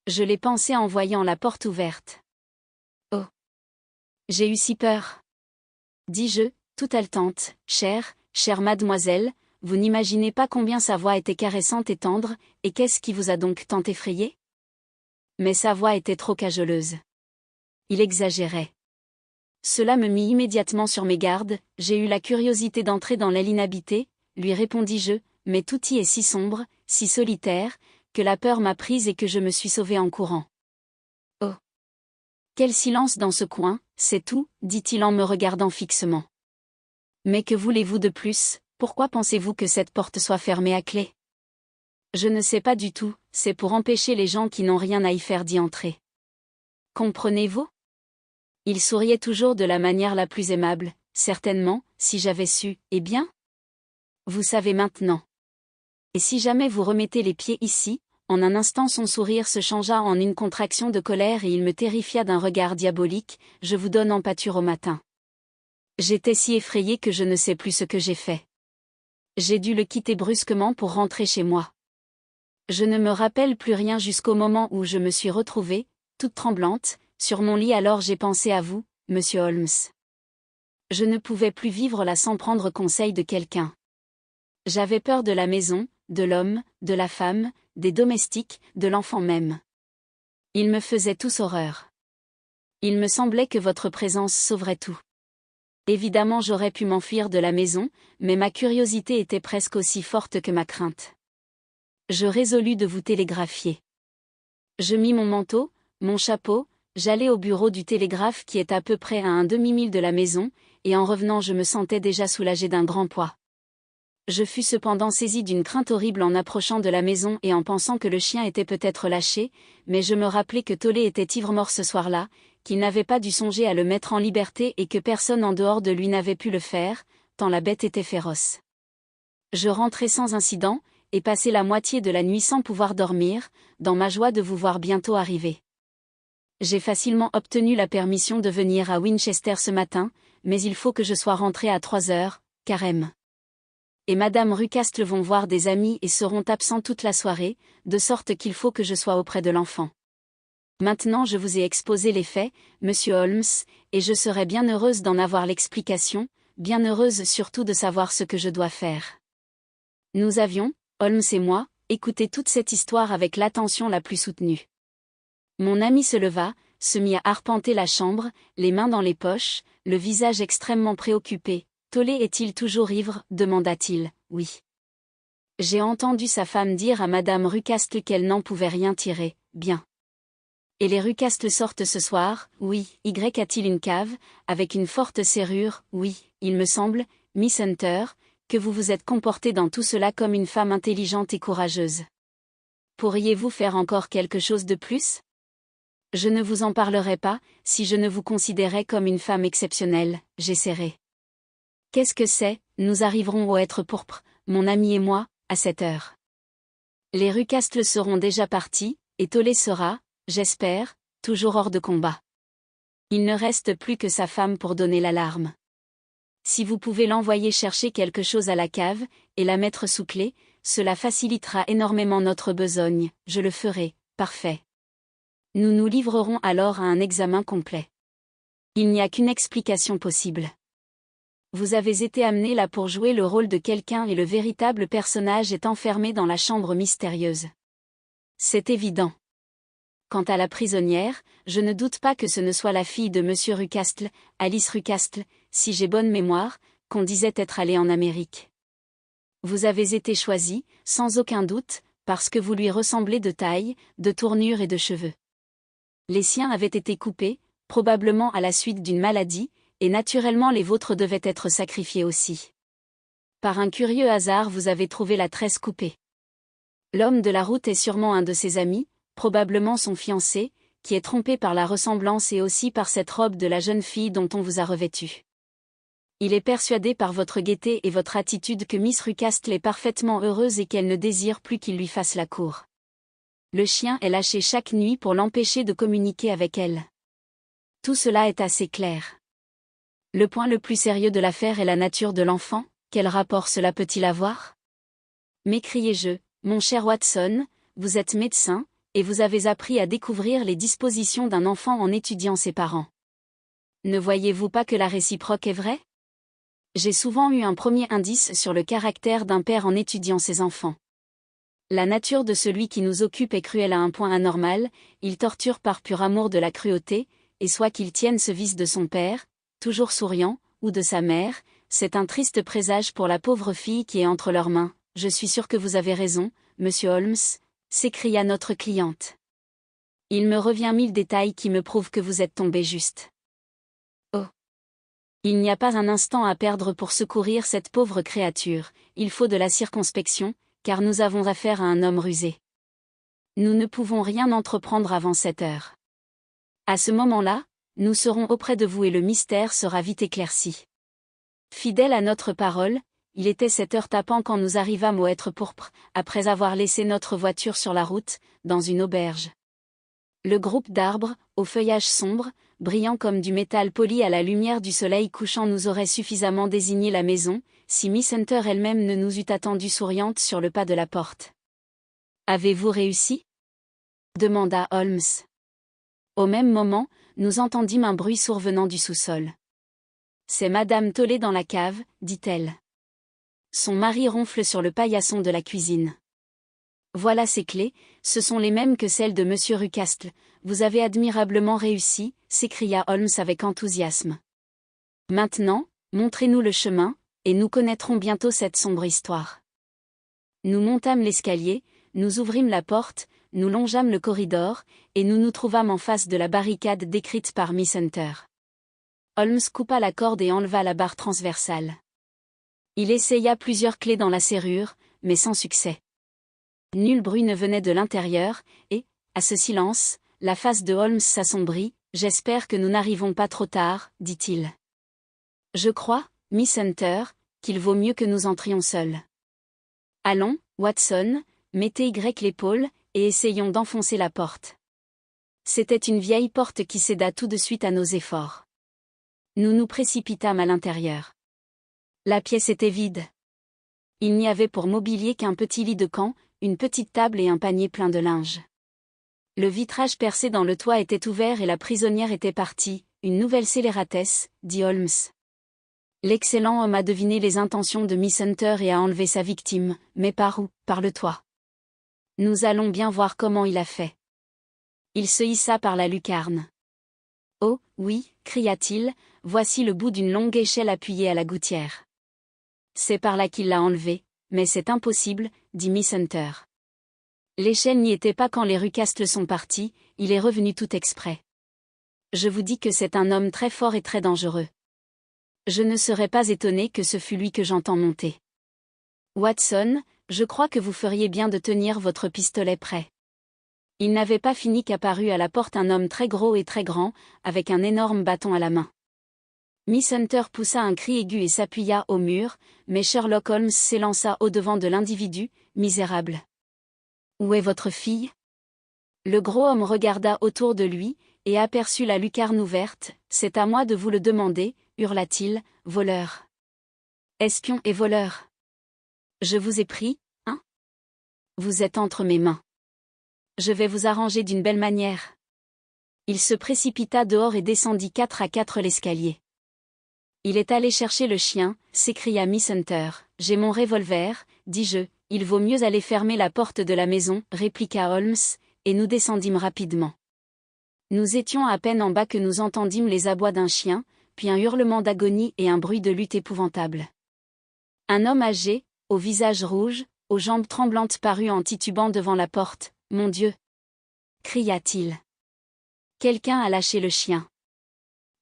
Je l'ai pensé en voyant la porte ouverte. Oh! J'ai eu si peur. Dis-je, tout haletante, chère mademoiselle, vous n'imaginez pas combien sa voix était caressante et tendre, et qu'est-ce qui vous a donc tant effrayée? Mais sa voix était trop cajoleuse. Il exagérait. Cela me mit immédiatement sur mes gardes, j'ai eu la curiosité d'entrer dans l'aile inhabitée, lui répondis-je, mais tout y est si sombre, si solitaire, que la peur m'a prise et que je me suis sauvée en courant. Oh! Quel silence dans ce coin, c'est tout, dit-il en me regardant fixement. Mais que voulez-vous de plus, pourquoi pensez-vous que cette porte soit fermée à clé? Je ne sais pas du tout, c'est pour empêcher les gens qui n'ont rien à y faire d'y entrer. Comprenez-vous? Il souriait toujours de la manière la plus aimable, certainement, si j'avais su, eh bien? Vous savez maintenant. Et si jamais vous remettez les pieds ici, en un instant son sourire se changea en une contraction de colère et il me terrifia d'un regard diabolique, je vous donne en pâture au matin. J'étais si effrayée que je ne sais plus ce que j'ai fait. J'ai dû le quitter brusquement pour rentrer chez moi. Je ne me rappelle plus rien jusqu'au moment où je me suis retrouvée, toute tremblante, sur mon lit alors j'ai pensé à vous, monsieur Holmes. Je ne pouvais plus vivre là sans prendre conseil de quelqu'un. J'avais peur de la maison, de l'homme, de la femme, des domestiques, de l'enfant même. Ils me faisaient tous horreur. Il me semblait que votre présence sauverait tout. Évidemment j'aurais pu m'enfuir de la maison, mais ma curiosité était presque aussi forte que ma crainte. Je résolus de vous télégraphier. Je mis mon manteau, mon chapeau, j'allai au bureau du télégraphe qui est à peu près à un demi-mille de la maison, et en revenant je me sentais déjà soulagée d'un grand poids. Je fus cependant saisie d'une crainte horrible en approchant de la maison et en pensant que le chien était peut-être lâché, mais je me rappelai que Tollé était ivre-mort ce soir-là, qu'il n'avait pas dû songer à le mettre en liberté et que personne en dehors de lui n'avait pu le faire, tant la bête était féroce. Je rentrai sans incident, et passai la moitié de la nuit sans pouvoir dormir, dans ma joie de vous voir bientôt arriver. J'ai facilement obtenu la permission de venir à Winchester ce matin, mais il faut que je sois rentré à 3 heures, carême. et Madame Rucastle vont voir des amis et seront absents toute la soirée, de sorte qu'il faut que je sois auprès de l'enfant. Maintenant je vous ai exposé les faits, monsieur Holmes, et je serais bien heureuse d'en avoir l'explication, bien heureuse surtout de savoir ce que je dois faire. Nous avions, Holmes et moi, écouté toute cette histoire avec l'attention la plus soutenue. Mon ami se leva, se mit à arpenter la chambre, les mains dans les poches, le visage extrêmement préoccupé. « Tollé est-il toujours ivre » demanda-t-il. « Oui. J'ai entendu sa femme dire à Madame Rucastle qu'elle n'en pouvait rien tirer. Bien. Et les Rucastle sortent ce soir ? Oui. Y a-t-il une cave, avec une forte serrure ? Oui. Il me semble, Miss Hunter, que vous vous êtes comportée dans tout cela comme une femme intelligente et courageuse. Pourriez-vous faire encore quelque chose de plus ? Je ne vous en parlerai pas, si je ne vous considérais comme une femme exceptionnelle, j'essaierai. Qu'est-ce que c'est ? Nous arriverons au être pourpre, mon ami et moi, à 7 heures. Les Rucastle seront déjà partis, et Tollé sera, j'espère, toujours hors de combat. Il ne reste plus que sa femme pour donner l'alarme. Si vous pouvez l'envoyer chercher quelque chose à la cave, et la mettre sous clé, cela facilitera énormément notre besogne, je le ferai, parfait. Nous nous livrerons alors à un examen complet. Il n'y a qu'une explication possible. Vous avez été amené là pour jouer le rôle de quelqu'un et le véritable personnage est enfermé dans la chambre mystérieuse. C'est évident. Quant à la prisonnière, je ne doute pas que ce ne soit la fille de Monsieur Rucastle, Alice Rucastle, si j'ai bonne mémoire, qu'on disait être allée en Amérique. Vous avez été choisi, sans aucun doute, parce que vous lui ressemblez de taille, de tournure et de cheveux. Les siens avaient été coupés, probablement à la suite d'une maladie, et naturellement les vôtres devaient être sacrifiés aussi. Par un curieux hasard vous avez trouvé la tresse coupée. L'homme de la route est sûrement un de ses amis, probablement son fiancé, qui est trompé par la ressemblance et aussi par cette robe de la jeune fille dont on vous a revêtu. Il est persuadé par votre gaieté et votre attitude que Miss Rucastle est parfaitement heureuse et qu'elle ne désire plus qu'il lui fasse la cour. Le chien est lâché chaque nuit pour l'empêcher de communiquer avec elle. Tout cela est assez clair. Le point le plus sérieux de l'affaire est la nature de l'enfant, quel rapport cela peut-il avoir ? M'écriai-je, mon cher Watson, vous êtes médecin, et vous avez appris à découvrir les dispositions d'un enfant en étudiant ses parents. Ne voyez-vous pas que la réciproque est vraie ? J'ai souvent eu un premier indice sur le caractère d'un père en étudiant ses enfants. La nature de celui qui nous occupe est cruelle à un point anormal, il torture par pur amour de la cruauté, et soit qu'il tienne ce vice de son père, toujours souriant, ou de sa mère, c'est un triste présage pour la pauvre fille qui est entre leurs mains. Je suis sûr que vous avez raison, monsieur Holmes, s'écria notre cliente. Il me revient 1000 détails qui me prouvent que vous êtes tombé juste. Oh. Il n'y a pas un instant à perdre pour secourir cette pauvre créature, il faut de la circonspection, car nous avons affaire à un homme rusé. Nous ne pouvons rien entreprendre avant 7 heures. À ce moment-là, nous serons auprès de vous et le mystère sera vite éclairci. Fidèle à notre parole, il était 7 heures tapant quand nous arrivâmes au être pourpre, après avoir laissé notre voiture sur la route, dans une auberge. Le groupe d'arbres, au feuillage sombre, brillant comme du métal poli à la lumière du soleil couchant nous aurait suffisamment désigné la maison, si Miss Hunter elle-même ne nous eût attendus souriante sur le pas de la porte. « Avez-vous réussi ?» demanda Holmes. Au même moment, nous entendîmes un bruit survenant du sous-sol. « C'est Madame Tollé dans la cave, dit-elle. Son mari ronfle sur le paillasson de la cuisine. Voilà ses clés, ce sont les mêmes que celles de Monsieur Rucastle. Vous avez admirablement réussi, s'écria Holmes avec enthousiasme. Maintenant, montrez-nous le chemin, et nous connaîtrons bientôt cette sombre histoire. Nous montâmes l'escalier, nous ouvrîmes la porte, nous longeâmes le corridor, et nous nous trouvâmes en face de la barricade décrite par Miss Hunter. Holmes coupa la corde et enleva la barre transversale. Il essaya plusieurs clés dans la serrure, mais sans succès. Nul bruit ne venait de l'intérieur, et, à ce silence, la face de Holmes s'assombrit. « J'espère que nous n'arrivons pas trop tard, dit-il. Je crois, Miss Hunter, qu'il vaut mieux que nous entrions seuls. Allons, Watson, mettez l'épaule, et essayons d'enfoncer la porte. » C'était une vieille porte qui céda tout de suite à nos efforts. Nous nous précipitâmes à l'intérieur. La pièce était vide. Il n'y avait pour mobilier qu'un petit lit de camp, une petite table et un panier plein de linge. Le vitrage percé dans le toit était ouvert et la prisonnière était partie. Une nouvelle scélératesse, dit Holmes. L'excellent homme a deviné les intentions de Miss Hunter et a enlevé sa victime, mais par où? Par le toit. Nous allons bien voir comment il a fait. Il se hissa par la lucarne. Oh, oui, cria-t-il, voici le bout d'une longue échelle appuyée à la gouttière. C'est par là qu'il l'a enlevé, mais c'est impossible, dit Miss Hunter. L'échelle n'y était pas quand les Rucastle sont partis, il est revenu tout exprès. Je vous dis que c'est un homme très fort et très dangereux. Je ne serais pas étonné que ce fût lui que j'entends monter. Watson, je crois que vous feriez bien de tenir votre pistolet prêt. Il n'avait pas fini qu'apparut à la porte un homme très gros et très grand, avec un énorme bâton à la main. Miss Hunter poussa un cri aigu et s'appuya au mur, mais Sherlock Holmes s'élança au-devant de l'individu, misérable. Où est votre fille? Le gros homme regarda autour de lui, et aperçut la lucarne ouverte. C'est à moi de vous le demander, hurla-t-il, voleur. Espion et voleur. Je vous ai pris, hein? Vous êtes entre mes mains. Je vais vous arranger d'une belle manière. Il se précipita dehors et descendit 4 à 4 l'escalier. Il est allé chercher le chien, s'écria Miss Hunter. J'ai mon revolver, dis-je, il vaut mieux aller fermer la porte de la maison, répliqua Holmes, et nous descendîmes rapidement. Nous étions à peine en bas que nous entendîmes les abois d'un chien, puis un hurlement d'agonie et un bruit de lutte épouvantable. Un homme âgé, au visage rouge, aux jambes tremblantes parut en titubant devant la porte. « Mon Dieu !» cria-t-il. Quelqu'un a lâché le chien.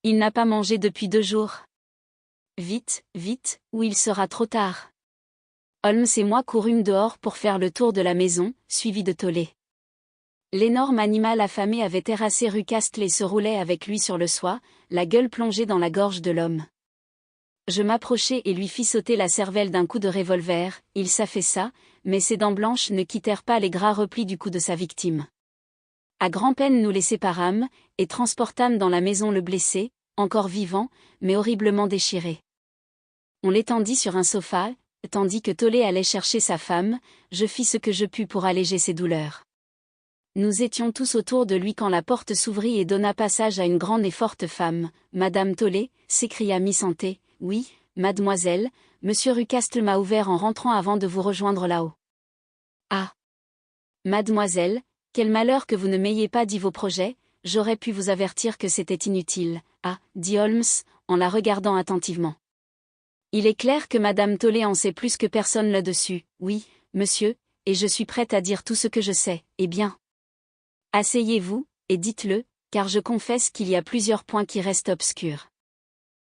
Il n'a pas mangé depuis 2 jours. Vite, vite, ou il sera trop tard. Holmes et moi courûmes dehors pour faire le tour de la maison, suivis de Tolley. L'énorme animal affamé avait terrassé Rucastle et se roulait avec lui sur le soie, la gueule plongée dans la gorge de l'homme. Je m'approchai et lui fis sauter la cervelle d'un coup de revolver, il s'affaissa, mais ses dents blanches ne quittèrent pas les gras replis du cou de sa victime. À grand-peine nous les séparâmes, et transportâmes dans la maison le blessé, encore vivant, mais horriblement déchiré. On l'étendit sur un sofa, tandis que Tolley allait chercher sa femme, je fis ce que je pus pour alléger ses douleurs. Nous étions tous autour de lui quand la porte s'ouvrit et donna passage à une grande et forte femme. « Madame Tolley » s'écria Miss Hunter. « Oui, mademoiselle, monsieur Rucastle m'a ouvert en rentrant avant de vous rejoindre là-haut. »« Ah ! Mademoiselle, quel malheur que vous ne m'ayez pas dit vos projets, j'aurais pu vous avertir que c'était inutile. »« Ah !» dit Holmes, en la regardant attentivement. « Il est clair que madame Tolley en sait plus que personne là-dessus. Oui, monsieur, et je suis prête à dire tout ce que je sais. Eh bien. Asseyez-vous, et dites-le, car je confesse qu'il y a plusieurs points qui restent obscurs.